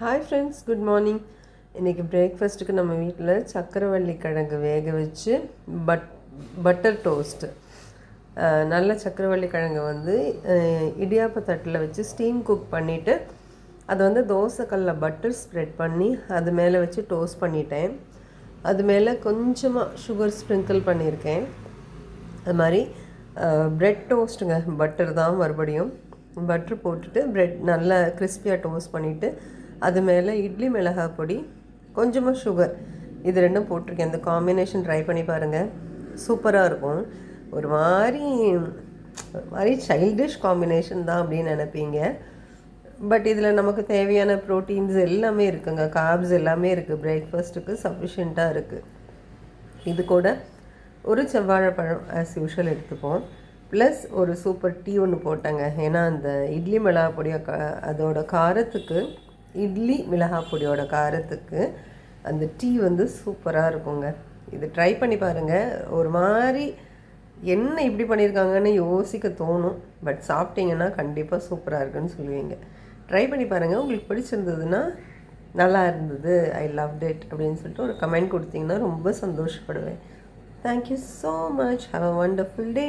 Hi friends, good morning. இன்றைக்கி பிரேக்ஃபாஸ்ட்டுக்கு நம்ம வீட்டில் சக்கரவள்ளி கிழங்கு வேக வச்சு பட்டர் டோஸ்ட்டு. நல்ல சக்கரவள்ளி கிழங்கு இடியாப்ப தட்டில் வச்சு ஸ்டீம் குக் பண்ணிவிட்டு அதை தோசைக்கல்லில் பட்டர் ஸ்ப்ரெட் பண்ணி அது மேலே வச்சு டோஸ்ட் பண்ணிட்டேன். அது மேலே கொஞ்சமாக சுகர் ஸ்ப்ரிங்கிள் பண்ணியிருக்கேன். அது மாதிரி ப்ரெட் டோஸ்ட்டுங்க. பட்டர் தான், மறுபடியும் பட்ரு போட்டுட்டு ப்ரெட் நல்லா கிறிஸ்பியாக டோஸ்ட் பண்ணிவிட்டு அது மேலே இட்லி மிளகாய் பொடி, கொஞ்சமாக சுகர், இது ரெண்டும் போட்டிருக்கேன். இந்த காம்பினேஷன் ட்ரை பண்ணி பாருங்கள், சூப்பராக இருக்கும். ஒரு மாதிரி சைல்டிஷ் காம்பினேஷன் தான் அப்படின்னு நினைப்பீங்க. பட் இதில் நமக்கு தேவையான ப்ரோட்டீன்ஸ் எல்லாமே இருக்குங்க, கார்ப்ஸ் எல்லாமே இருக்குது. பிரேக்ஃபாஸ்ட்டுக்கு சஃபிஷியண்ட்டாக இருக்குது. இது கூட ஒரு செவ்வாழைப்பழம் ஆஸ் யூஷுவல் எடுத்துப்போம். ப்ளஸ் ஒரு சூப்பர் டீ ஒன்று போட்டேங்க. ஏன்னா அந்த இட்லி மிளகாய் பொடியை அதோட காரத்துக்கு, இட்லி மிளகாய் பொடியோட காரத்துக்கு அந்த டீ சூப்பராக இருக்குங்க. இது ட்ரை பண்ணி பாருங்கள். ஒரு மாதிரி என்ன இப்படி பண்ணியிருக்காங்கன்னு யோசிக்க தோணும். பட் சாப்பிட்டீங்கன்னா கண்டிப்பாக சூப்பராக இருக்குன்னு சொல்லுவீங்க. ட்ரை பண்ணி பாருங்கள். உங்களுக்கு பிடிச்சிருந்ததுன்னா, நல்லா இருந்தது, ஐ லவ்ட் இட் அப்படின்னு சொல்லிட்டு ஒரு கமெண்ட் கொடுத்தீங்கன்னா ரொம்ப சந்தோஷப்படுவேன். Thank you so much. Have a wonderful day.